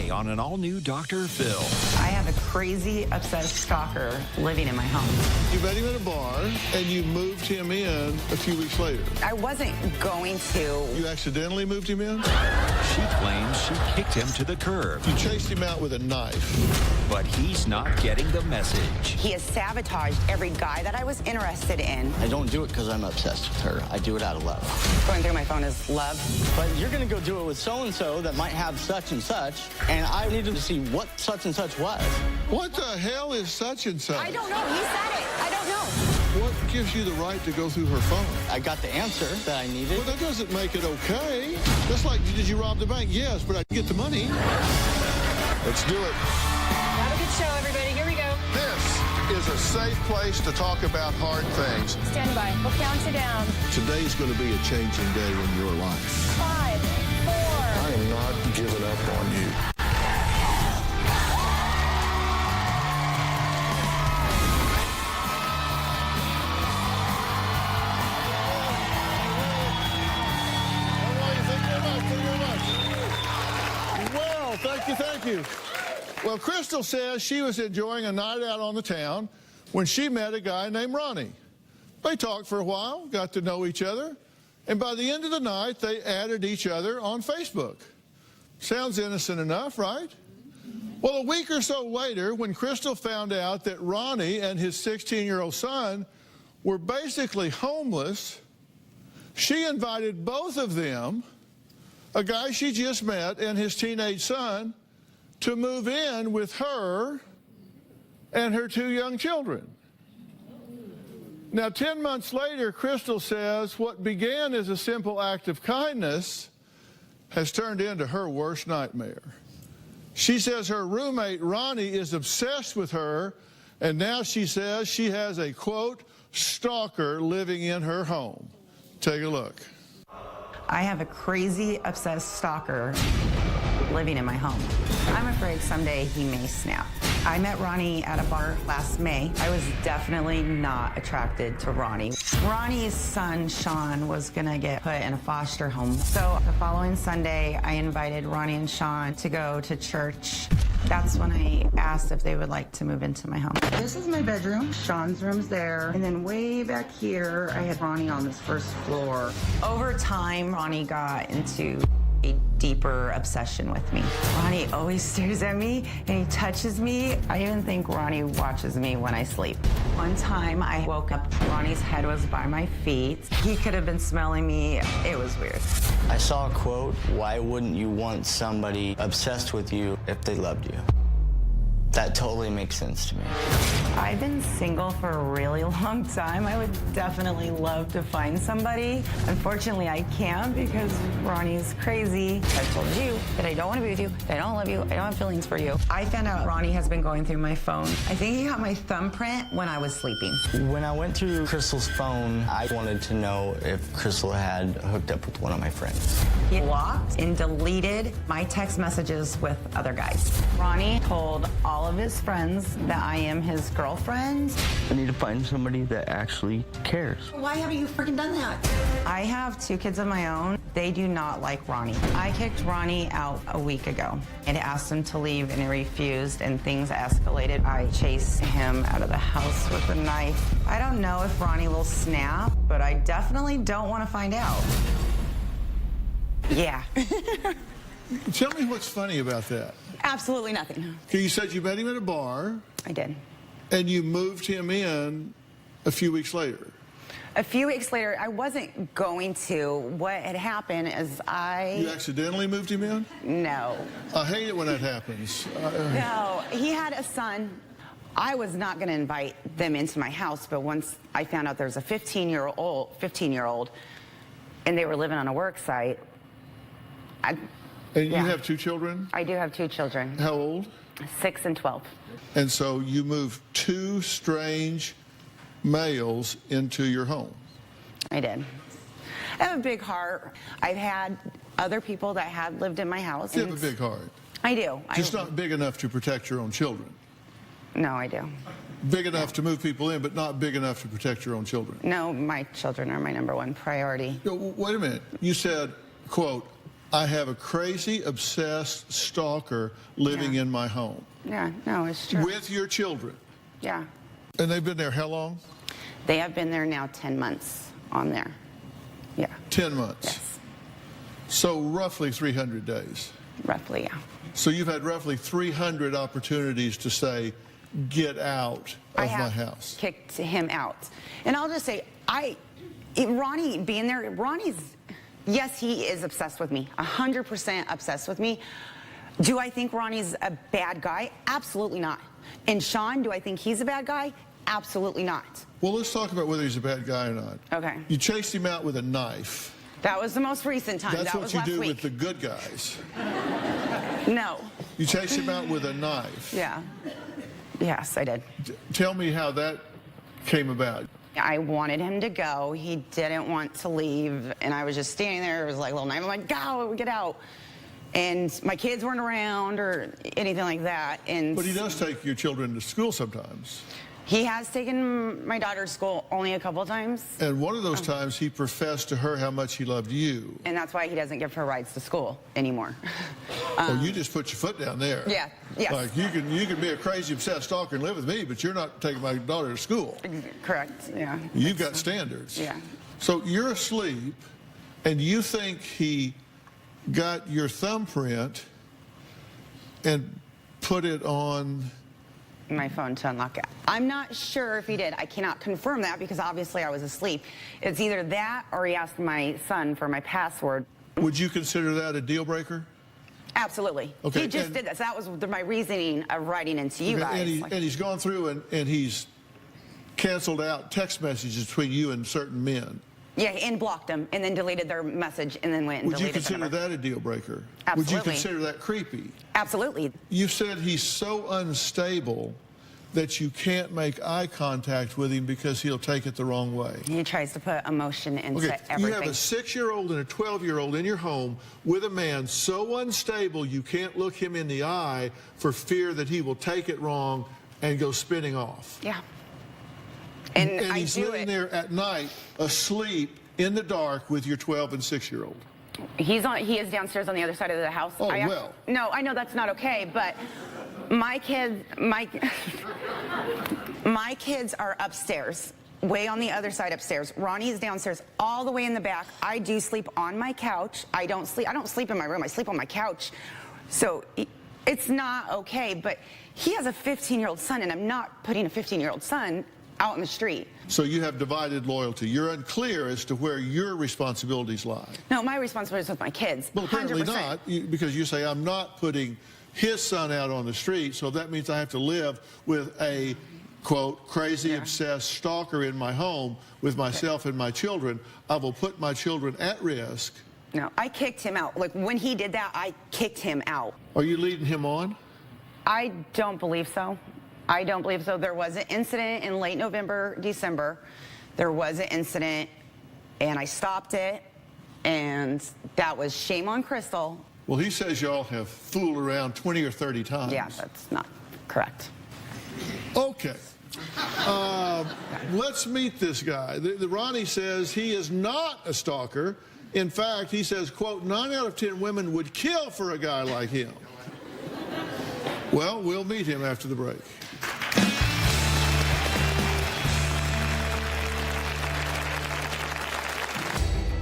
Ronnie on an all-new Dr. Phil. I have a crazy, obsessed stalker living in my home. You met him at a bar, and you moved him in a few weeks later. I wasn't going to. You accidentally moved him in? She claims she kicked him to the curb. You chased him out with a knife. But he's not getting the message. He has sabotaged every guy that I was interested in. I don't do it because I'm obsessed with her. I do it out of love. Going through my phone is love. But you're going to go do it with so-and-so that might have such and such, and I needed to see what such and such was. What the hell is such and such? I don't know. He said it. I don't know. What gives you the right to go through her phone? I got the answer that I needed. Well, that doesn't make it okay. Just like, did you rob the bank? Yes, but I get the money. Let's do it. Have a good show, everybody. Here we go. This is a safe place to talk about hard things. Stand by. We'll count you down. Today's going to be a changing day in your life. 5, 4. I am not giving up on you. Well, thank you. Well, Crystal says she was enjoying a night out on the town when she met a guy named Ronnie. They talked for a while, got to know each other, and by the end of the night, they added each other on Facebook. Sounds innocent enough, right? Well, a week or so later, when Crystal found out that Ronnie and his 16-year-old son were basically homeless, she invited both of them, a guy she just met and his teenage son, to move in with her and her 2 young children. Now, 10 months later, Crystal says what began as a simple act of kindness has turned into her worst nightmare. She says her roommate, Ronnie, is obsessed with her, and now she says she has a, quote, stalker living in her home. Take a look. I have a crazy, obsessed stalker living in my home. I'm afraid someday he may snap. I met Ronnie at a bar last May. I was definitely not attracted to Ronnie. Ronnie's son, Sean, was gonna get put in a foster home. So the following Sunday, I invited Ronnie and Sean to go to church. That's when I asked if they would like to move into my home. This is my bedroom. Sean's room's there. And then way back here, I had Ronnie on this first floor. Over time, Ronnie got into a deeper obsession with me. Ronnie always stares at me and he touches me. I even think Ronnie watches me when I sleep. One time I woke up, Ronnie's head was by my feet. He could have been smelling me. It was weird. I saw a quote, "Why wouldn't you want somebody obsessed with you if they loved you?" That totally makes sense to me. I've been single for a really long time. I would definitely love to find somebody. Unfortunately, I can't because Ronnie's crazy. I've told you that I don't want to be with you, that I don't love you, I don't have feelings for you. I found out Ronnie has been going through my phone. I think he got my thumbprint when I was sleeping. When I went through Crystal's phone, I wanted to know if Crystal had hooked up with one of my friends. He blocked and deleted my text messages with other guys. Ronnie told all of his friends that I am his girlfriend. I need to find somebody that actually cares. Why haven't you freaking done that? I have 2 kids of my own. They do not like Ronnie. I kicked Ronnie out a week ago and asked him to leave and he refused and things escalated. I chased him out of the house with a knife. I don't know if Ronnie will snap, but I definitely don't want to find out. Yeah. Tell me what's funny about that. Absolutely nothing. Okay, you said you met him at a bar, I did. and you moved him in a few weeks later. A few weeks later, I wasn't going to. What had happened is You accidentally moved him in? No. I hate it when that happens. No, he had a son. I was not going to invite them into my house, but once I found out there was a 15-year-old, and they were living on a work site. And Yeah. you have 2 children? I do have 2 children, How old? 6 and 12. And so you moved 2 strange males into your home. I did. I have a big heart. I've had other people that had lived in my house. You have a big heart. I do. Just not big enough to protect your own children. No, I do. Big enough to move people in, but not big enough to protect your own children. No, my children are my #1 priority. No, wait a minute. You said, quote, I have a crazy, obsessed stalker living in my home. Yeah, no, it's true. With your children. Yeah. And they've been there how long? They have been there now 10 months on there. Yeah. 10 months. Yes. So roughly 300 days. Roughly, yeah. So you've had roughly 300 opportunities to say, get out of my house. Kicked him out. And I'll just say, Ronnie being there, yes, he is obsessed with me, 100% obsessed with me. Do I think Ronnie's a bad guy? Absolutely not. And Sean, do I think he's a bad guy? Absolutely not. Well, let's talk about whether he's a bad guy or not. Okay. You chased him out with a knife. That was the most recent time. That's that what was you last do week. with the good guys. No. You chased him out with a knife. Yeah. Yes, I did. Tell me how that came about. I wanted him to go. He didn't want to leave. And I was just standing there. It was like a little knife. I'm like, go, get out. And my kids weren't around or anything like that. But he does take your children to school sometimes. He has taken my daughter to school only a couple of times. And one of those times he professed to her how much he loved you. And that's why he doesn't give her rides to school anymore. Well, you just put your foot down there. Yeah, yes. Like you can be a crazy obsessed stalker and live with me, but you're not taking my daughter to school. Correct, yeah. You've got standards. Yeah. So you're asleep and you think he got your thumbprint and put it on my phone to unlock it. I'm not sure if he did. I cannot confirm that because obviously I was asleep. It's either that or he asked my son for my password. Would you consider that a deal breaker? Absolutely. Okay, He just did this. That was my reasoning of writing into you guys. And he's gone through and he's canceled out text messages between you and certain men. Yeah, and blocked them and then deleted their message and then went and Would you deleted consider the number. that a deal breaker? Absolutely. Would you consider that creepy? Absolutely. You said he's so unstable that you can't make eye contact with him because he'll take it the wrong way. He tries to put emotion into everything. You have a 6-year-old and a 12-year-old in your home with a man so unstable you can't look him in the eye for fear that he will take it wrong and go spinning off. Yeah. And I he's do living it. there at night, asleep in the dark with your 12 and 6-year-old. He is downstairs on the other side of the house. Oh, well. No, I know that's not okay, but my kids are upstairs, way on the other side upstairs. Ronnie's downstairs, all the way in the back. I do sleep on my couch. I don't sleep in my room. I sleep on my couch. So it's not okay, but he has a 15-year-old son, and I'm not putting a 15-year-old son out in the street. So you have divided loyalty. You're unclear as to where your responsibilities lie. No, my responsibility is with my kids. Well, apparently 100%. not, because you say, I'm not putting his son out on the street, so that means I have to live with a, quote, crazy, obsessed stalker in my home with myself and my children. I will put my children at risk. No, I kicked him out. Like, when he did that, I kicked him out. Are you leading him on? I don't believe so. I don't believe so. There was an incident in late November, December. There was an incident, and I stopped it, and that was shame on Crystal. Well, he says y'all have fooled around 20 or 30 times. Yeah, that's not correct. Okay. Let's meet this guy. Ronnie says he is not a stalker. In fact, he says, quote, 9 out of 10 women would kill for a guy like him. Well, we'll meet him after the break.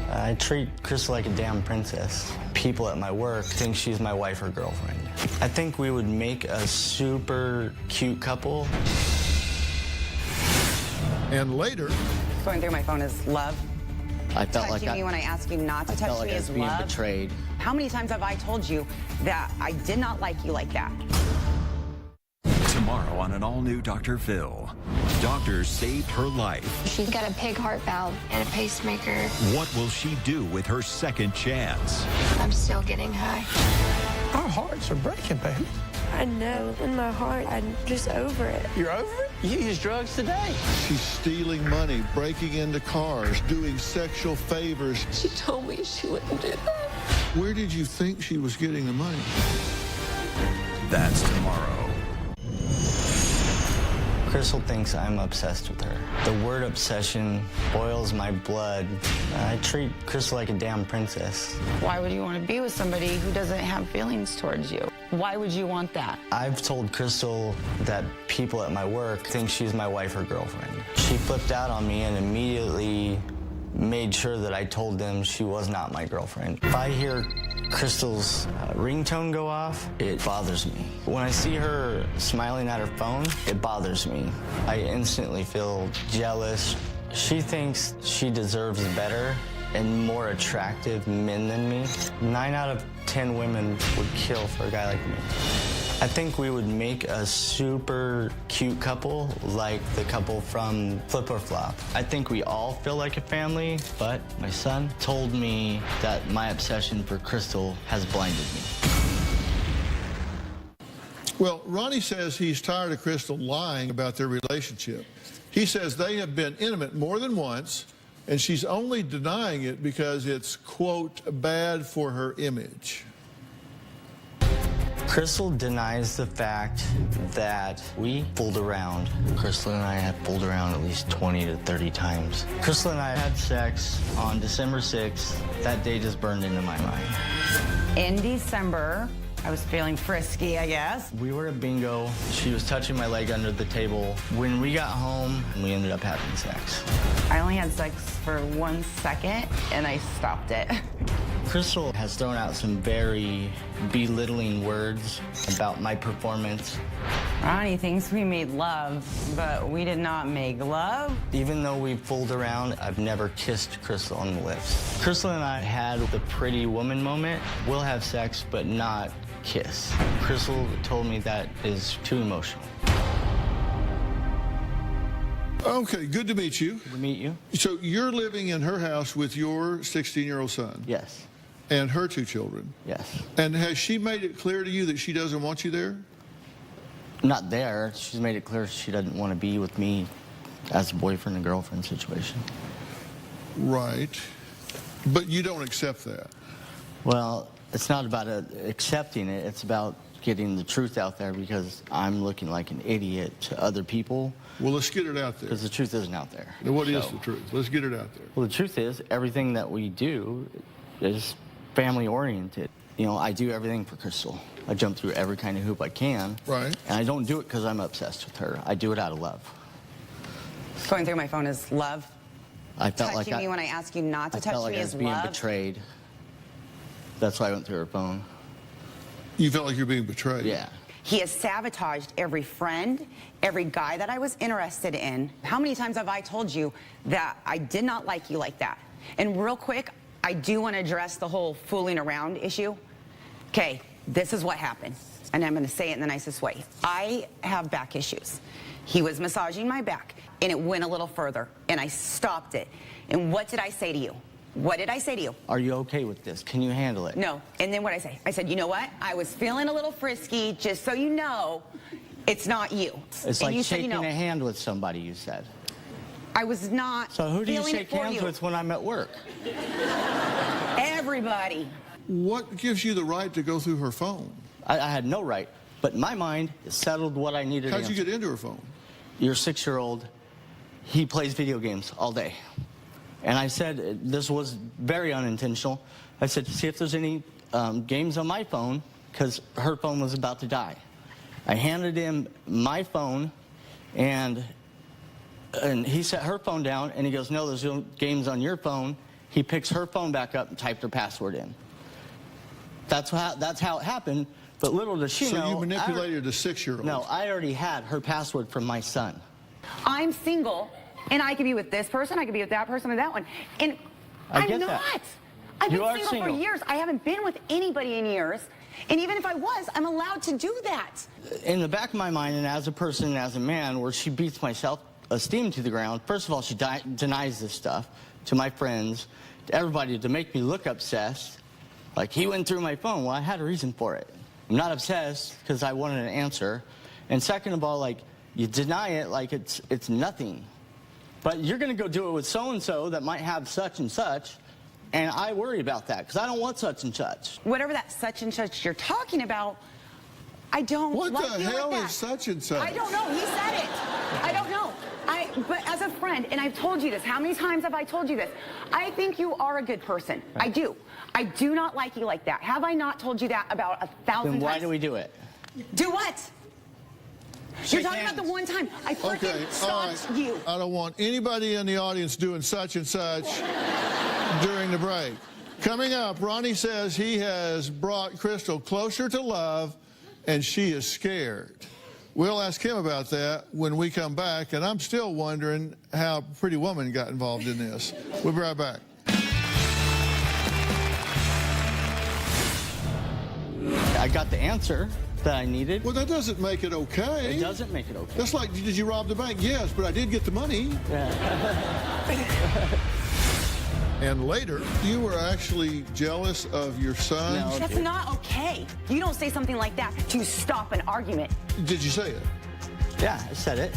I treat Crystal like a damn princess. People at my work think she's my wife or girlfriend. I think we would make a super cute couple. And later, Going through my phone is love. I felt like Touching me when I ask you not to touch me I is was being love. betrayed. How many times have I told you that I did not like you like that? Tomorrow on an all-new Dr. Phil. Doctors saved her life. She's got a pig heart valve and a pacemaker. What will she do with her second chance? I'm still getting high. Our hearts are breaking, baby. I know in my heart I'm just over it. You're over it? You use drugs today. she's stealing money, breaking into cars, doing sexual favors. She told me she wouldn't do that. Where did you think she was getting the money? That's tomorrow. Crystal thinks I'm obsessed with her. The word obsession boils my blood. I treat Crystal like a damn princess. Why would you want to be with somebody who doesn't have feelings towards you? Why would you want that? I've told Crystal that people at my work think she's my wife or girlfriend. She flipped out on me and immediately made sure that I told them she was not my girlfriend. If I hear Crystal's ringtone go off, it bothers me. When I see her smiling at her phone, it bothers me. I instantly feel jealous. She thinks she deserves better and more attractive men than me. 9 out of 10 women would kill for a guy like me. I think we would make a super cute couple, like the couple from Flip or Flop. I think we all feel like a family, but my son told me that my obsession for Crystal has blinded me. Well, Ronnie says he's tired of Crystal lying about their relationship. He says they have been intimate more than once, and she's only denying it because it's, quote, bad for her image. Crystal denies the fact that we fooled around. Crystal and I have fooled around at least 20 to 30 times. Crystal and I had sex on December 6th. That date is burned into my mind. In December, I was feeling frisky, I guess. We were at bingo. She was touching my leg under the table. When we got home, we ended up having sex. I only had sex for 1 second, and I stopped it. Crystal has thrown out some very belittling words about my performance. Ronnie thinks we made love, but we did not make love. Even though we fooled around, I've never kissed Crystal on the lips. Crystal and I had the pretty woman moment. We'll have sex, but not kiss. Crystal told me that is too emotional. Okay, good to meet you. Good to meet you. So you're living in her house with your 16-year-old son? Yes. And her 2 children? Yes. And has she made it clear to you that she doesn't want you there? Not there. She's made it clear she doesn't want to be with me as a boyfriend and girlfriend situation. Right. But you don't accept that? Well, it's not about accepting it. It's about getting the truth out there because I'm looking like an idiot to other people. Well, let's get it out there. Because the truth isn't out there. Now, what is the truth? Let's get it out there. Well, the truth is everything that we do is family oriented. You know, I do everything for Crystal. I jump through every kind of hoop I can. Right. And I don't do it because I'm obsessed with her. I do it out of love. Going through my phone is love. I felt Touching like me when I ask you not to touch felt like me I was is being love. betrayed. That's why I went through her phone. You felt like you're being betrayed? Yeah. He has sabotaged every friend, every guy that I was interested in. How many times have I told you that I did not like you like that? And real quick, I do want to address the whole fooling around issue. Okay, this is what happened. And I'm going to say it in the nicest way. I have back issues. He was massaging my back, and it went a little further, and I stopped it. And what did I say to you? What did I say to you? Are you okay with this? Can you handle it? No. And then what I say? I said, you know what? I was feeling a little frisky, just so you know, it's not you. It's and like you shaking said, a hand with somebody, you said. I was not. So who do you feeling shake it for hands you. with when I'm at work? Everybody. What gives you the right to go through her phone? I had no right. But in my mind, it settled what I needed to How'd you get into her phone? Your 6-year-old, he plays video games all day. And I said, this was very unintentional. I said, see if there's any games on my phone, because her phone was about to die. I handed him my phone, and he set her phone down, and he goes, no, there's no games on your phone. He picks her phone back up and typed her password in. That's how it happened, but little does she know. So you manipulated a 6-year-old? No, I already had her password from my son. I'm single, and I could be with this person, I could be with that person or that one. And I'm not. I've been single for years. I haven't been with anybody in years. And even if I was, I'm allowed to do that. In the back of my mind, and as a person, as a man, where she beats my self-esteem to the ground, first of all, she denies this stuff to my friends, to everybody, to make me look obsessed. Like, he went through my phone. Well, I had a reason for it. I'm not obsessed because I wanted an answer. And second of all, like, you deny it like it's nothing. But you're going to go do it with so-and-so that might have such and such, and I worry about that because I don't want such and such. Whatever that such and such you're talking about, I don't What like the you hell like that. is such and such? I don't know. He said it. I but as a friend, and I've told you this, how many times have I told you this? I think you are a good person. I do. I do not like you like that. Have I not told you that about 1,000 times? Then why do we do it? Do what? You're talking about the one time I freaking stopped you. I don't want anybody in the audience doing such and such during the break. Coming up, Ronnie says he has brought Crystal closer to love, and she is scared. We'll ask him about that when we come back, and I'm still wondering how Pretty Woman got involved in this. We'll be right back. I got the answer that I needed. Well, that doesn't make it okay. It doesn't make it okay. That's like, did you rob the bank? Yes, but I did get the money. And later, you were actually jealous of your son? No, that's not okay. You don't say something like that to stop an argument. Did you say it? Yeah, I said it.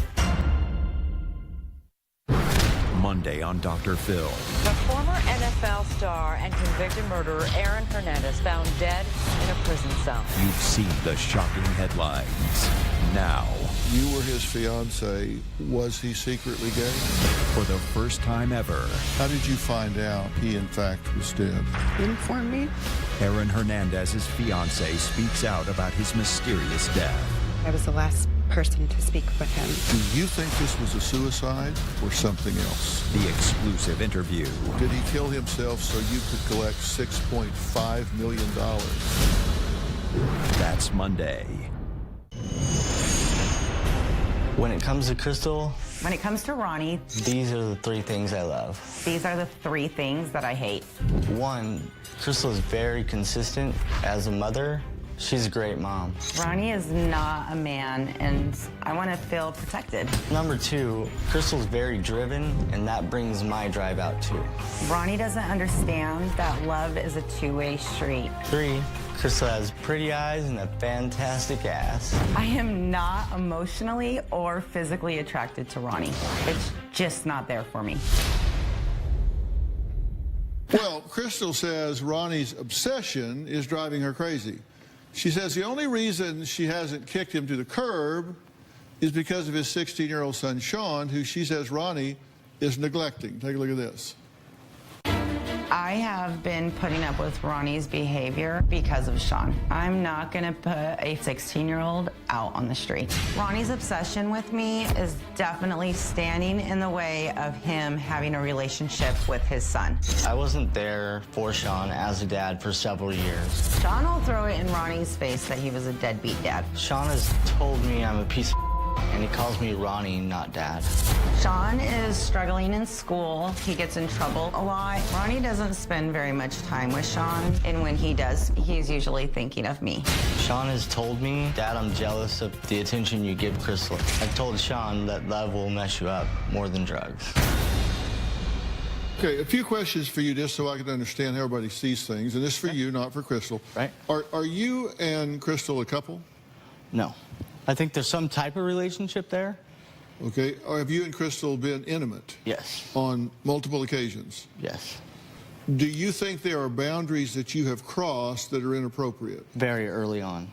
Monday on Dr. Phil. The former NFL star and convicted murderer Aaron Hernandez found dead in a prison cell. You've seen the shocking headlines. Now, you were his fiance. Was he secretly gay? For the first time ever, How did you find out he, in fact, was dead? Inform me. Aaron Hernandez's fiance speaks out about his mysterious death. I was the last person to speak with him. Do you think this was a suicide or something else? The exclusive interview. Did he kill himself so you could collect $6.5 million? That's Monday. When it comes to Crystal, When it comes to Ronnie, these are the three things I love. these are the three things that I hate. One, Crystal is very consistent as a mother. She's a great mom. Ronnie is not a man, and I want to feel protected. Number two, Crystal's very driven, and that brings my drive out too. Ronnie doesn't understand that love is a two-way street. Three, Crystal has pretty eyes and a fantastic ass. I am not emotionally or physically attracted to Ronnie. It's just not there for me. Well, Crystal says Ronnie's obsession is driving her crazy. She says the only reason she hasn't kicked him to the curb is because of his 16-year-old son, Sean, who she says Ronnie is neglecting. Take a look at this. I have been putting up with Ronnie's behavior because of Sean. I'm not going to put a 16-year-old out on the street. Ronnie's obsession with me is definitely standing in the way of him having a relationship with his son. I wasn't there for Sean as a dad for several years. Sean will throw it in Ronnie's face that he was a deadbeat dad. Sean has told me I'm a piece of and he calls me Ronnie, not Dad. Sean is struggling in school. He gets in trouble a lot. Ronnie doesn't spend very much time with Sean, and when he does, he's usually thinking of me. Sean has told me, Dad, I'm jealous of the attention you give Crystal. I've told Sean that love will mess you up more than drugs. Okay, a few questions for you just so I can understand how everybody sees things, and this is for you, not for Crystal. Right. Are you and Crystal a couple? No. I think there's some type of relationship there. Okay. Or have you and Crystal been intimate? Yes. On multiple occasions? Yes. Do you think there are boundaries that you have crossed that are inappropriate? Very early on.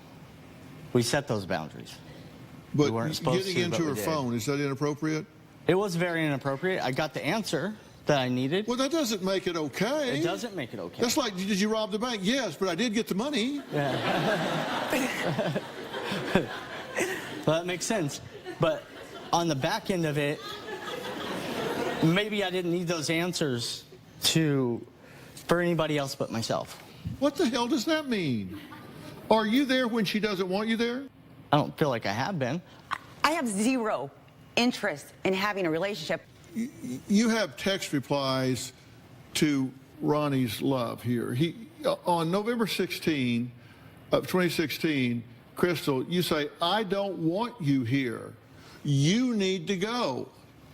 We set those boundaries. But we weren't supposed getting to, into but her we did. phone, is that inappropriate? It was very inappropriate. I got the answer that I needed. Well, that doesn't make it okay. It doesn't make it okay. That's like, did you rob the bank? Yes, but I did get the money. Yeah. Well, that makes sense. But on the back end of it, maybe I didn't need those answers for anybody else but myself. What the hell does that mean? Are you there when she doesn't want you there? I don't feel like I have been. I have zero interest in having a relationship. You have text replies to Ronnie's love here. On November 16 of 2016, Crystal, you say, I don't want you here. You need to go.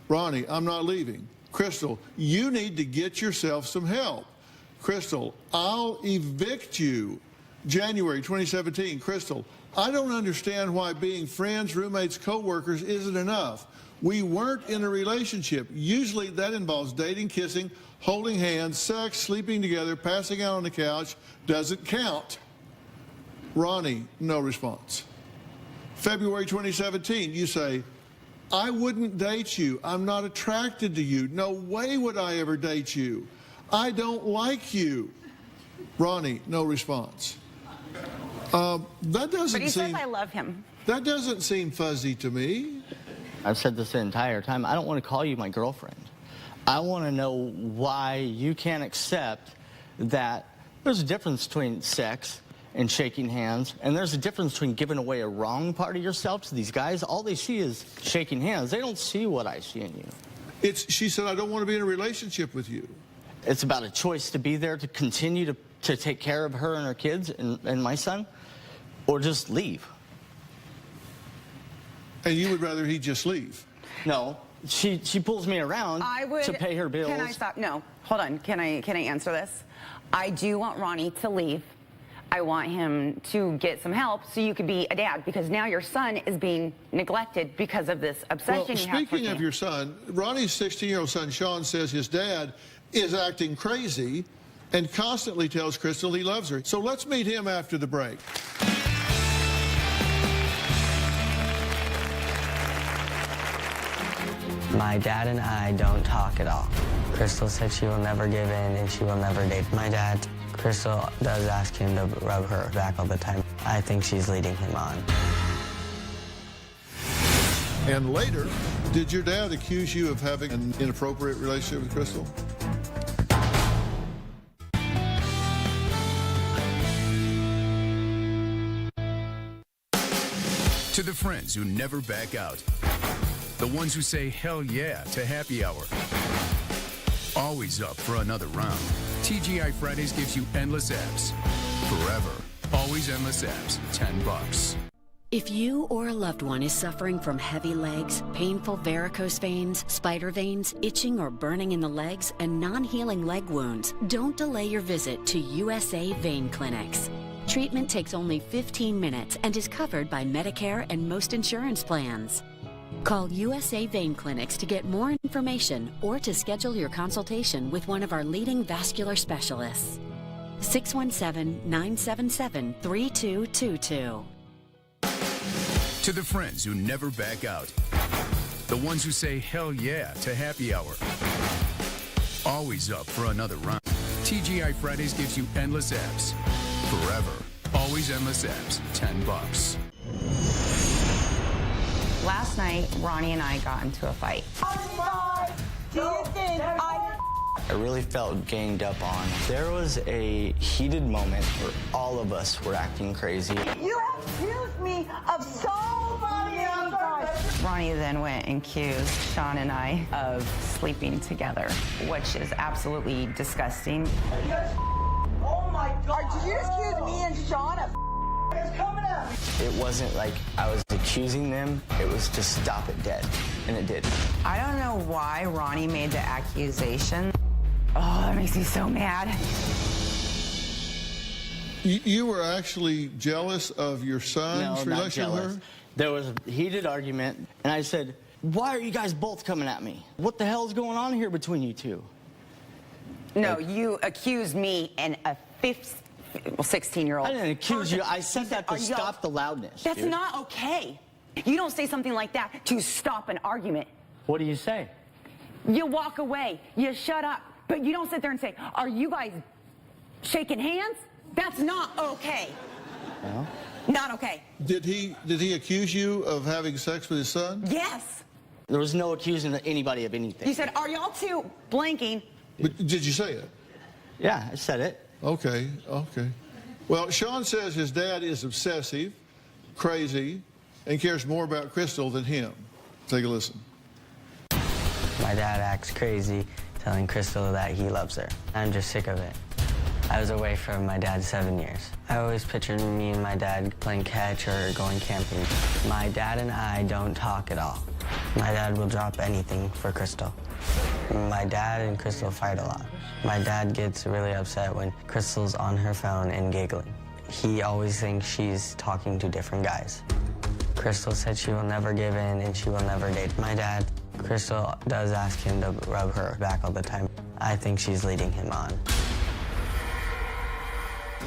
Ronnie, I'm not leaving. Crystal, you need to get yourself some help. Crystal, I'll evict you. January 2017, Crystal, I don't understand why being friends, roommates, co-workers isn't enough. We weren't in a relationship. Usually that involves dating, kissing, holding hands, sex, sleeping together, passing out on the couch. Doesn't count. Ronnie, no response. February 2017, you say, I wouldn't date you. I'm not attracted to you. No way would I ever date you. I don't like you. Ronnie, no response. That doesn't But he seem... says I love him. That doesn't seem fuzzy to me. I've said this the entire time. I don't want to call you my girlfriend. I want to know why you can't accept that there's a difference between sex and shaking hands, and there's a difference between giving away a wrong part of yourself to these guys. All they see is shaking hands. They don't see what I see in you. She said, I don't want to be in a relationship with you. It's about a choice to be there to continue to take care of her and her kids and my son, or just leave. And you would rather he just leave? No, she pulls me around to pay her bills. Can I stop? No, hold on. Can I answer this? I do want Ronnie to leave. I want him to get some help so you could be a dad, because now your son is being neglected because of this obsession you have for him. Speaking of your son, Ronnie's 16-year-old son, Sean, says his dad is acting crazy and constantly tells Crystal he loves her. So let's meet him after the break. My dad and I don't talk at all. Crystal said she will never give in and she will never date my dad. Crystal does ask him to rub her back all the time. I think she's leading him on. And later, did your dad accuse you of having an inappropriate relationship with Crystal? To the friends who never back out. The ones who say hell yeah to happy hour. Always up for another round. TGI Fridays gives you endless abs. Forever. Always endless abs. $10. If you or a loved one is suffering from heavy legs, painful varicose veins, spider veins, itching or burning in the legs, and non-healing leg wounds, don't delay your visit to USA Vein Clinics. Treatment takes only 15 minutes and is covered by Medicare and most insurance plans. Call USA Vein Clinics to get more information or to schedule your consultation with one of our leading vascular specialists. 617-977-3222. To the friends who never back out. The ones who say hell yeah to happy hour. Always up for another round. TGI Fridays gives you endless abs. Forever. Always endless abs. $10. Last night, Ronnie and I got into a fight. I really felt ganged up on. There was a heated moment where all of us were acting crazy. You accused me of so many things. Ronnie then went and accused Sean and I of sleeping together, which is absolutely disgusting. Oh my God, did you accuse me and Sean of it's coming out? It wasn't like I was accusing them, it was to stop it dead, and it did. I don't know why Ronnie made the accusation. Oh, that makes me so mad. You were actually jealous of your son's relation with her? There was a heated argument, and I said, why are you guys both coming at me? What the hell is going on here between you two? No, you accused me and a 16-year-old. I didn't accuse you. I said that to stop the loudness. That's dude. not okay. You don't say something like that to stop an argument. What do you say? You walk away. You shut up. But you don't sit there and say, are you guys shaking hands? That's not okay. No? Not okay. Did he accuse you of having sex with his son? Yes. There was no accusing anybody of anything. You said, are y'all two blanking? But did you say it? Yeah, I said it. Okay. Well, Sean says his dad is obsessive, crazy, and cares more about Crystal than him. Take a listen. My dad acts crazy, telling Crystal that he loves her. I'm just sick of it. I was away from my dad 7 years. I always pictured me and my dad playing catch or going camping. My dad and I don't talk at all. My dad will drop anything for Crystal. My dad and Crystal fight a lot. My dad gets really upset when Crystal's on her phone and giggling. He always thinks she's talking to different guys. Crystal said she will never give in and she will never date my dad. Crystal does ask him to rub her back all the time. I think she's leading him on.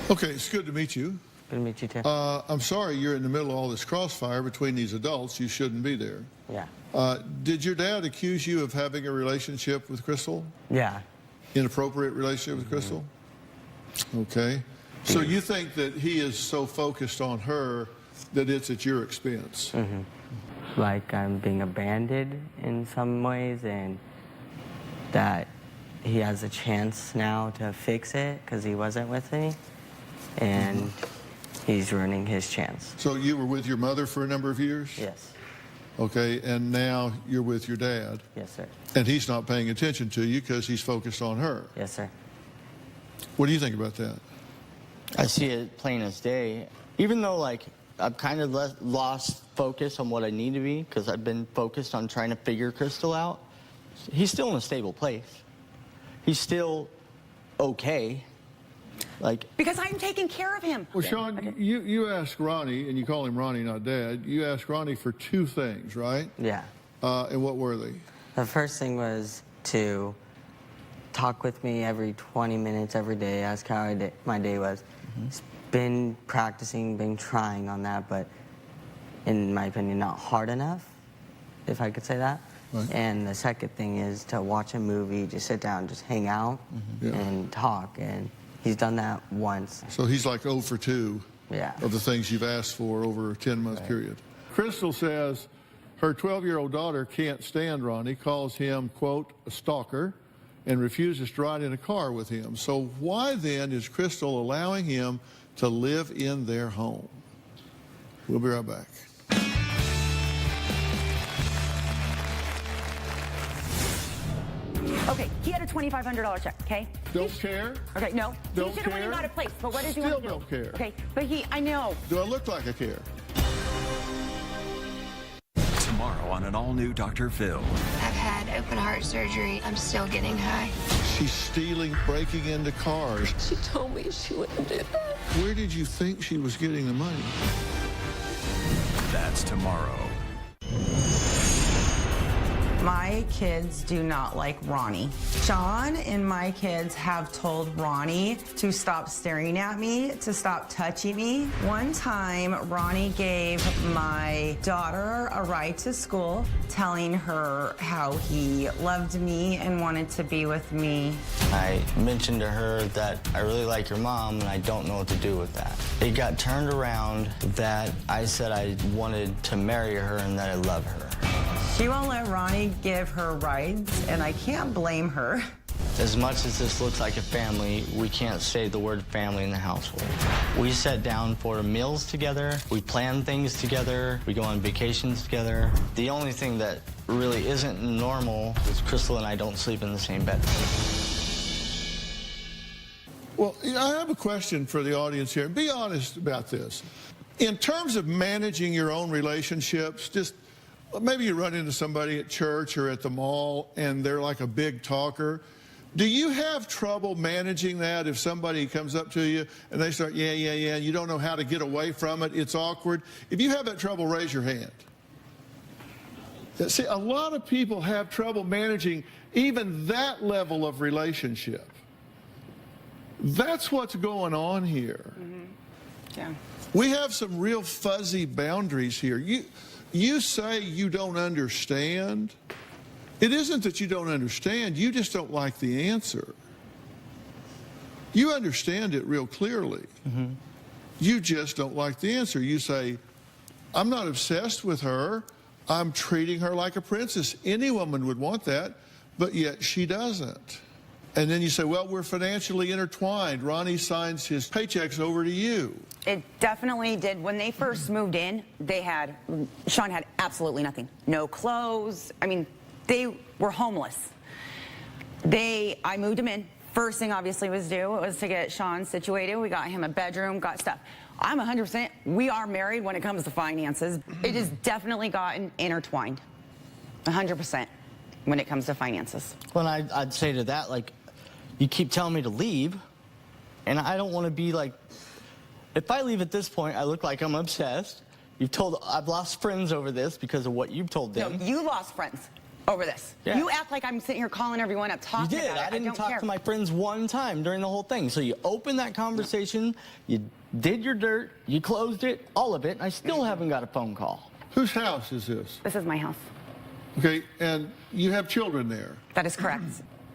Okay, it's good to meet you. Good to meet you too. I'm sorry you're in the middle of all this crossfire between these adults. You shouldn't be there. Yeah. Did your dad accuse you of having a relationship with Crystal? Yeah. Inappropriate relationship with Crystal? Okay. So you think that he is so focused on her that it's at your expense? Like I'm being abandoned in some ways, and that he has a chance now to fix it because he wasn't with me, and he's ruining his chance. So you were with your mother for a number of years? Yes. Okay, and now you're with your dad? Yes, sir. And he's not paying attention to you because he's focused on her? Yes, sir. What do you think about that? I see it plain as day. Even though, like, I've kind of lost focus on what I need to be because I've been focused on trying to figure Crystal out, he's still in a stable place. He's still okay. Like, because I'm taking care of him. Well, Sean, you asked Ronnie, and you call him Ronnie, not Dad. You asked Ronnie for two things, right? Yeah. And what were they? The first thing was to talk with me every 20 minutes every day, ask how my day was. Been practicing, been trying on that, but in my opinion, not hard enough, if I could say that. Right. And the second thing is to watch a movie, just sit down, just hang out and talk. And he's done that once. So he's like 0 for 2 of the things you've asked for over a 10-month period. Crystal says her 12-year-old daughter can't stand Ronnie, calls him, quote, a stalker, and refuses to ride in a car with him. So why then is Crystal allowing him to live in their home? We'll be right back. Okay, he had a $2,500 check, okay? Don't care. Okay, no. Don't he should have went and got a place, but what does he want to do? Still don't care. Okay, but I know. Do I look like I care? Tomorrow on an all-new Dr. Phil. I've had open heart surgery. I'm still getting high. She's stealing, breaking into cars. She told me she wouldn't do that. Where did you think she was getting the money? That's tomorrow. My kids do not like Ronnie. Sean and my kids have told Ronnie to stop staring at me, to stop touching me. One time, Ronnie gave my daughter a ride to school, telling her how he loved me and wanted to be with me. I mentioned to her that I really like your mom and I don't know what to do with that. It got turned around that I said I wanted to marry her and that I love her. She won't let Ronnie give her rides, and I can't blame her. As much as this looks like a family, we can't say the word family in the household. We sit down for meals together, we plan things together, we go on vacations together. The only thing that really isn't normal is Crystal and I don't sleep in the same bed. Well, I have a question for the audience here. Be honest about this. In terms of managing your own relationships, just maybe you run into somebody at church or at the mall and they're like a big talker. Do you have trouble managing that if somebody comes up to you and they start, yeah, you don't know how to get away from it, it's awkward? If you have that trouble, raise your hand. See, a lot of people have trouble managing even that level of relationship. That's what's going on here. Yeah. We have some real fuzzy boundaries here. You say you don't understand. It isn't that you don't understand, you just don't like the answer. You understand it real clearly. You just don't like the answer. You say, I'm not obsessed with her. I'm treating her like a princess. Any woman would want that, but yet she doesn't. And then you say, well, we're financially intertwined. Ronnie signs his paychecks over to you. It definitely did. When they first moved in, Sean had absolutely nothing. No clothes. I mean, they were homeless. I moved him in. First thing obviously was to get Sean situated. We got him a bedroom, got stuff. I'm 100%, we are married when it comes to finances. It has definitely gotten intertwined. 100% when it comes to finances. Well, I'd say to that, like, you keep telling me to leave, and I don't want to be like, if I leave at this point, I look like I'm obsessed. I've lost friends over this because of what you've told them. No, you lost friends over this. Yeah. You act like I'm sitting here calling everyone up talking about it. I didn't talk to my friends one time during the whole thing. So you open that conversation, you did your dirt, you closed it, all of it, and I still haven't got a phone call. Whose house is this? This is my house. Okay, and you have children there. That is correct.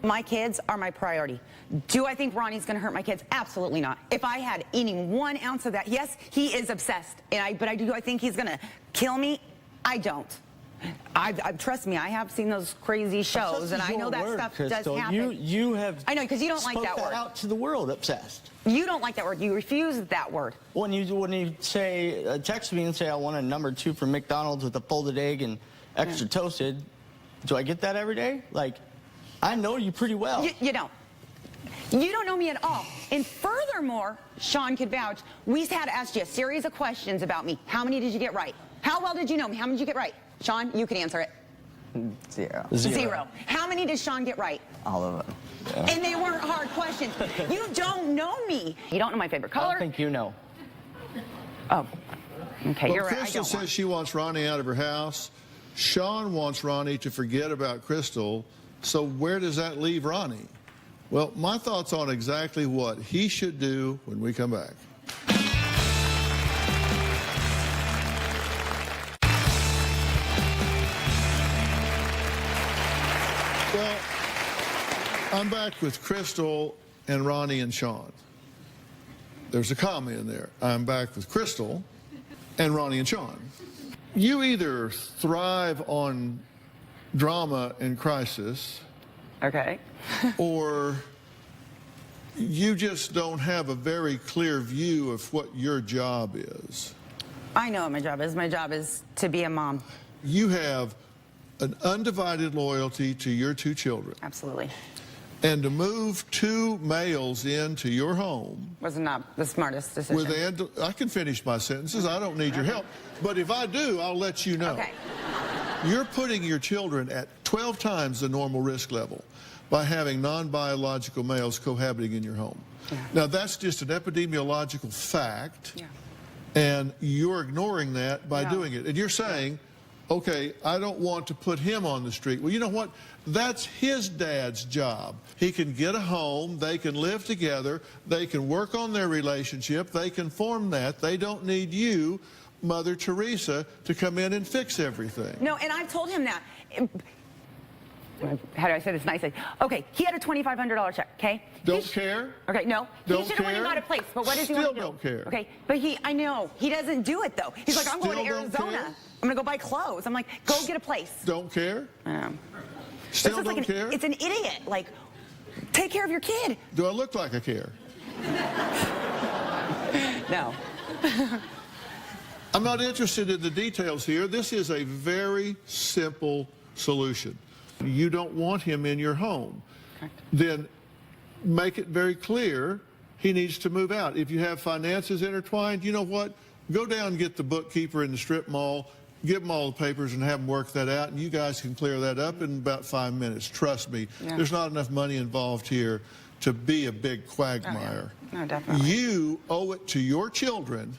My kids are my priority. Do I think Ronnie's going to hurt my kids? Absolutely not. If I had eating 1 ounce of that, yes, he is obsessed. But do I think he's going to kill me? I don't. Trust me, I have seen those crazy shows, and I know that stuff does happen. You have. I know, because you don't like that word. Out to the world, obsessed. You don't like that word. You refuse that word. When you say text me and say I want a number 2 from McDonald's with a folded egg and extra toasted, do I get that every day? Like, I know you pretty well. You don't. You don't know me at all. And furthermore, Sean could vouch, we had to ask you a series of questions about me. How many did you get right? How well did you know me? How many did you get right? Sean, you can answer it. 0. How many did Sean get right? All of them. Yeah. And they weren't hard questions. You don't know me. You don't know my favorite color. I don't think you know. Oh, okay, well, you're right. Crystal says she wants Ronnie out of her house. Sean wants Ronnie to forget about Crystal. So where does that leave Ronnie? Well, my thoughts on exactly what he should do when we come back. Well, I'm back with Crystal and Ronnie and Sean. There's a comma in there. I'm back with Crystal and Ronnie and Sean. You either thrive on drama and crisis, okay, or you just don't have a very clear view of what your job is. I know what my job is. My job is to be a mom. You have an undivided loyalty to your 2 children. Absolutely. And to move 2 males into your home was not the smartest decision. I can finish my sentences. I don't need your help. But if I do, I'll let you know. Okay. You're putting your children at 12 times the normal risk level by having non-biological males cohabiting in your home. Yeah. Now, that's just an epidemiological fact, and you're ignoring that by doing it. And you're saying, okay, I don't want to put him on the street. Well, you know what? That's his dad's job. He can get a home, they can live together, they can work on their relationship, they can form that. They don't need you, Mother Teresa, to come in and fix everything. No, and I've told him that. How do I say this nicely? Okay, he had a $2,500 check, okay? Don't care? Okay, no. Don't he should have went and got a place, but what does he want to do? Still don't care. Okay, but I know, he doesn't do it though. He's like, I'm going to Arizona. I'm going to go buy clothes. I'm like, go get a place. Don't care? Still don't care? It's an idiot. Like, take care of your kid. Do I look like I care? No. I'm not interested in the details here. This is a very simple solution. You don't want him in your home. Correct. Then make it very clear he needs to move out. If you have finances intertwined, you know what? Go down and get the bookkeeper in the strip mall, give them all the papers and have them work that out, and you guys can clear that up in about 5 minutes. Trust me, there's not enough money involved here to be a big quagmire. Oh, yeah. No, definitely. You owe it to your children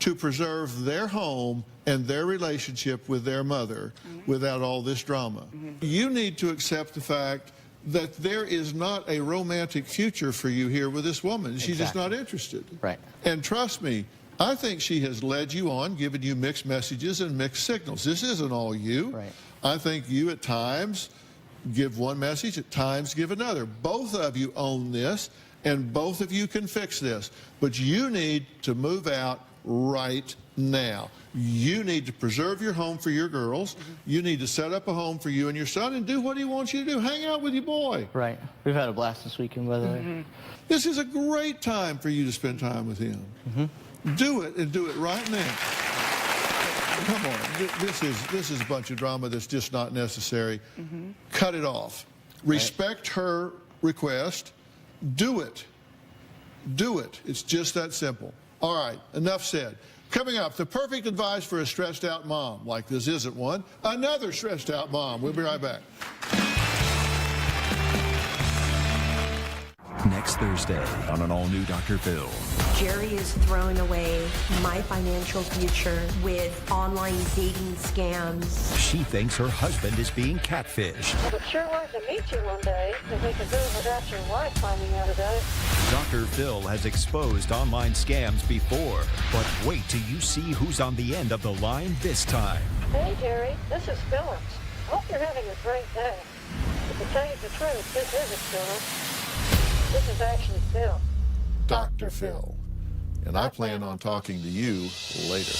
to preserve their home and their relationship with their mother without all this drama. You need to accept the fact that there is not a romantic future for you here with this woman. She's just not interested. Right. And trust me, I think she has led you on, given you mixed messages and mixed signals. This isn't all you. Right. I think you at times give one message, at times give another. Both of you own this, and both of you can fix this. But you need to move out right now. You need to preserve your home for your girls. You need to set up a home for you and your son and do what he wants you to do. Hang out with your boy. Right. We've had a blast this weekend, by the way. This is a great time for you to spend time with him. Do it, and do it right now. Come on. This is a bunch of drama that's just not necessary. Cut it off. Respect her request. Do it. Do it. It's just that simple. All right, enough said. Coming up, the perfect advice for a stressed out mom. Like this isn't one. Another stressed out mom. We'll be right back. Next next Thursday on an all-new Dr. Phil. Jerry is throwing away my financial future with online dating scams. She thinks her husband is being catfished. I would sure like to meet you one day to make a move without your wife finding out about it. Dr. Phil has exposed online scams before, but wait till you see who's on the end of the line this time. Hey, Jerry, this is Phillips. Hope you're having a great day. But to tell you the truth, this isn't Phillips. This is actually Phil. Dr. Phil. And I plan on talking to you later.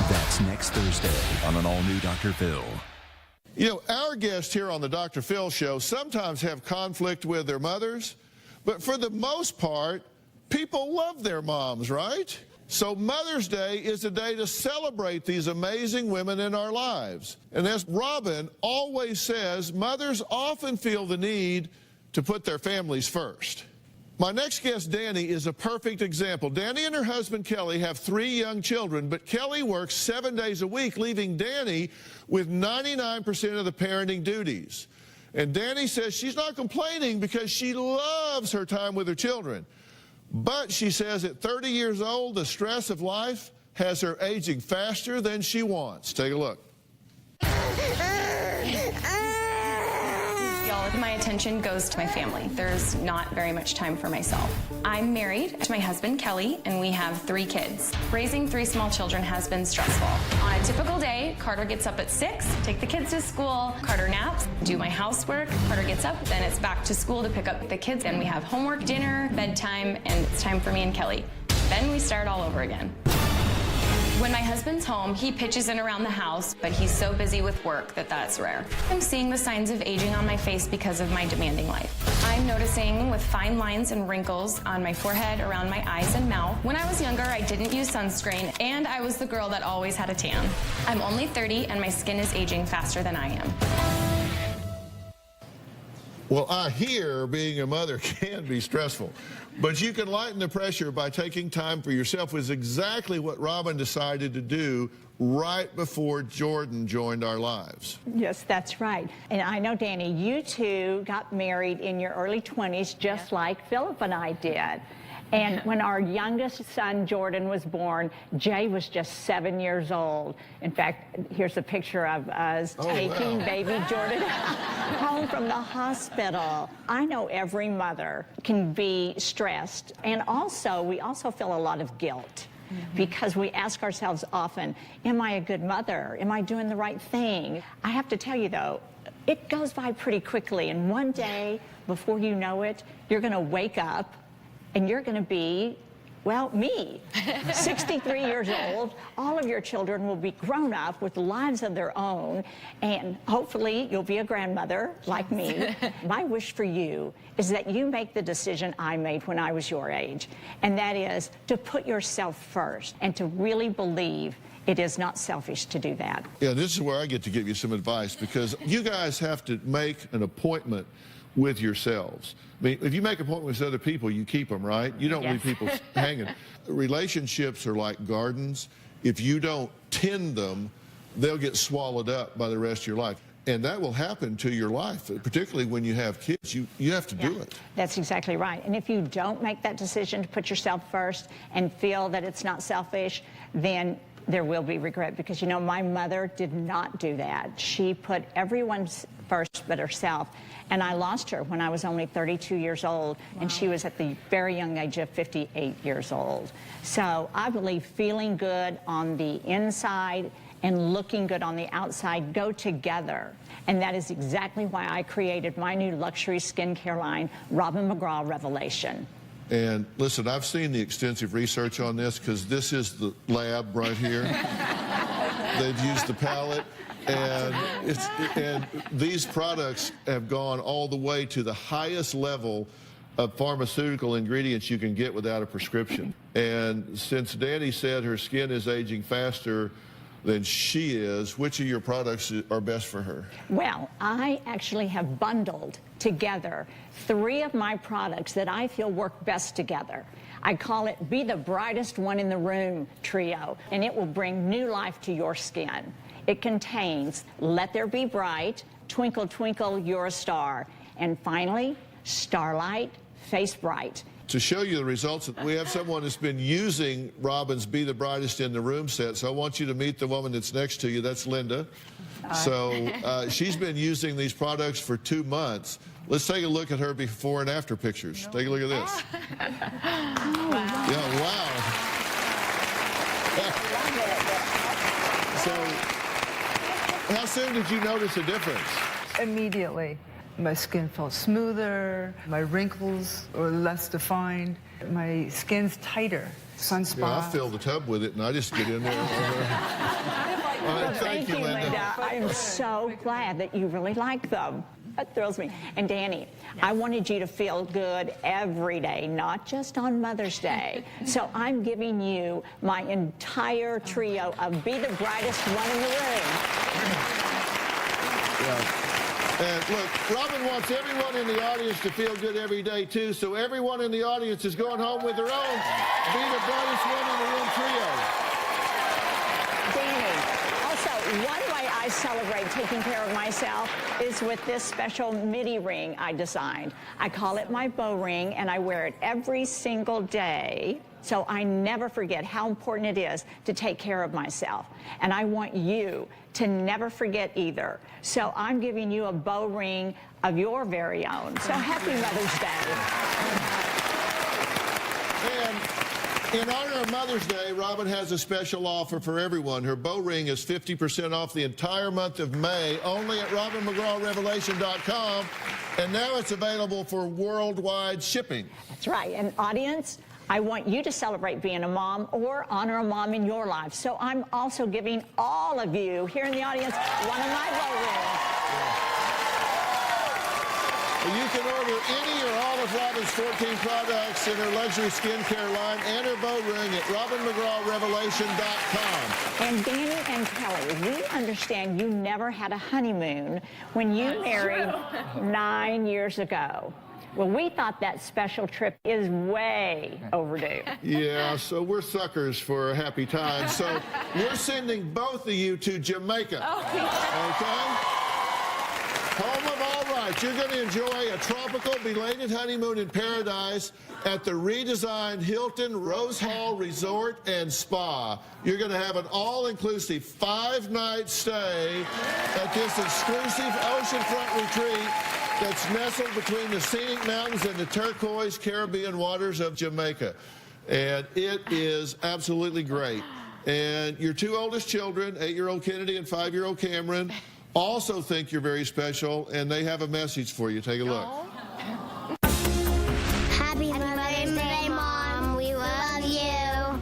That's next Thursday on an all-new Dr. Phil. You know, our guests here on the Dr. Phil show sometimes have conflict with their mothers, but for the most part, people love their moms, right? So Mother's Day is a day to celebrate these amazing women in our lives. And as Robin always says, mothers often feel the need to put their families first. My next guest, Danny, is a perfect example. Danny and her husband, Kelly, have 3 young children, but Kelly works 7 days a week, leaving Danny with 99% of the parenting duties. And Danny says she's not complaining because she loves her time with her children. But she says at 30 years old, the stress of life has her aging faster than she wants. Take a look. All of my attention goes to my family. There's not very much time for myself. I'm married to my husband, Kelly, and we have 3 kids. Raising 3 small children has been stressful. On a typical day, Carter gets up at 6, take the kids to school, Carter naps, do my housework, Carter gets up, then it's back to school to pick up the kids, and we have homework, dinner, bedtime, and it's time for me and Kelly. Then we start all over again. When my husband's home, he pitches in around the house, but he's so busy with work that that's rare. I'm seeing the signs of aging on my face because of my demanding life. I'm noticing with fine lines and wrinkles on my forehead, around my eyes and mouth. When I was younger, I didn't use sunscreen, and I was the girl that always had a tan. I'm only 30, and my skin is aging faster than I am. Well, I hear being a mother can be stressful, but you can lighten the pressure by taking time for yourself, which is exactly what Robin decided to do right before Jordan joined our lives. Yes, that's right. And I know, Danny, you two got married in your early 20s, just like Philip and I did. And when our youngest son, Jordan, was born, Jay was just 7 years old. In fact, here's a picture of us taking baby Jordan home from the hospital. I know every mother can be stressed. And also, we also feel a lot of guilt. Because we ask ourselves often, am I a good mother? Am I doing the right thing? I have to tell you, though, it goes by pretty quickly. And one day, before you know it, you're going to wake up and you're going to be, well, me, 63 years old. All of your children will be grown up with lives of their own, and hopefully you'll be a grandmother like me. My wish for you is that you make the decision I made when I was your age, and that is to put yourself first and to really believe it is not selfish to do that. Yeah, this is where I get to give you some advice, because you guys have to make an appointment with yourselves. I mean, if you make appointments with other people, you keep them, right? You don't leave people hanging. Relationships are like gardens. If you don't tend them, they'll get swallowed up by the rest of your life. And that will happen to your life, particularly when you have kids. You have to do it. That's exactly right. And if you don't make that decision to put yourself first and feel that it's not selfish, then there will be regret. Because, you know, my mother did not do that. She put everyone first but herself. And I lost her when I was only 32 years old, and she was at the very young age of 58 years old. So I believe feeling good on the inside and looking good on the outside go together. And that is exactly why I created my new luxury skincare line, Robin McGraw Revelation. And listen, I've seen the extensive research on this, because this is the lab right here. They've used the palette. And these products have gone all the way to the highest level of pharmaceutical ingredients you can get without a prescription. And since Danny said her skin is aging faster than she is, which of your products are best for her? Well, I actually have bundled together 3 of my products that I feel work best together. I call it Be the Brightest One in the Room Trio, and it will bring new life to your skin. It contains Let There Be Bright, Twinkle Twinkle You're a Star, and finally, Starlight face bright. To show you the results, we have someone that's been using Robin's Be the Brightest in the Room set, so I want you to meet the woman that's next to you. That's Linda. So she's been using these products for 2 months. Let's take a look at her before and after pictures. Take a look at this. Yeah, wow. So how soon did you notice a difference? Immediately. My skin felt smoother, my wrinkles were less defined, my skin's tighter. Sunspots. Yeah, I fill the tub with it and I just get in there. All right, thank you, Linda. I'm so glad that you really like them. That thrills me. And Danny, I wanted you to feel good every day, not just on Mother's Day. So I'm giving you my entire trio of Be the Brightest one in the room. Yeah. And look, Robin wants everyone in the audience to feel good every day, too, so everyone in the audience is going home with their own Be the Brightest one in the room trio. Danny, also, one way I celebrate taking care of myself is with this special midi ring I designed. I call it my bow ring, and I wear it every single day, so I never forget how important it is to take care of myself. And I want you to never forget either. So I'm giving you a bow ring of your very own. So happy Mother's Day. And in honor of Mother's Day, Robin has a special offer for everyone. Her bow ring is 50% off the entire month of May, only at RobinMcGrawRevelation.com. And now it's available for worldwide shipping. That's right. And audience, I want you to celebrate being a mom or honor a mom in your life. So I'm also giving all of you here in the audience one of my bow rings. Well, you can order any or all of Robin's 14 products in her luxury skincare line and her bow ring at RobinMcGrawRevelation.com. And Danny and Kelly, we understand you never had a honeymoon when you married 9 years ago. Well, we thought that special trip is way overdue. Yeah, so we're suckers for a happy time. So we're sending both of you to Jamaica. Okay? Home of all rights. You're going to enjoy a tropical belated honeymoon in paradise at the redesigned Hilton Rose Hall Resort and Spa. You're going to have an all-inclusive 5-night stay at this exclusive oceanfront retreat that's nestled between the scenic mountains and the turquoise Caribbean waters of Jamaica. And it is absolutely great. And your 2 oldest children, 8-year-old Kennedy and 5-year-old Cameron, also think you're very special, and they have a message for you. Take a look. Happy Mother's Day, Mom. We love you.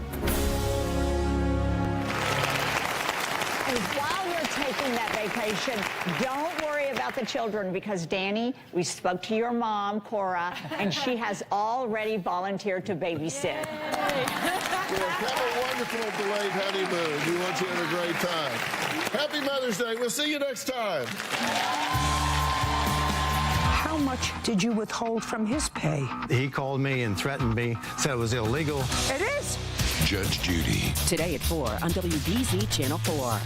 And while you're taking that vacation, don't worry about the children, because Danny, we spoke to your mom, Cora, and she has already volunteered to babysit. Have a wonderful delayed honeymoon. We want you to have a great time. Happy Mother's Day. We'll see you next time. How much did you withhold from his pay? He called me and threatened me, said it was illegal. It is. Judge Judy. Today at 4 on WBZ Channel 4.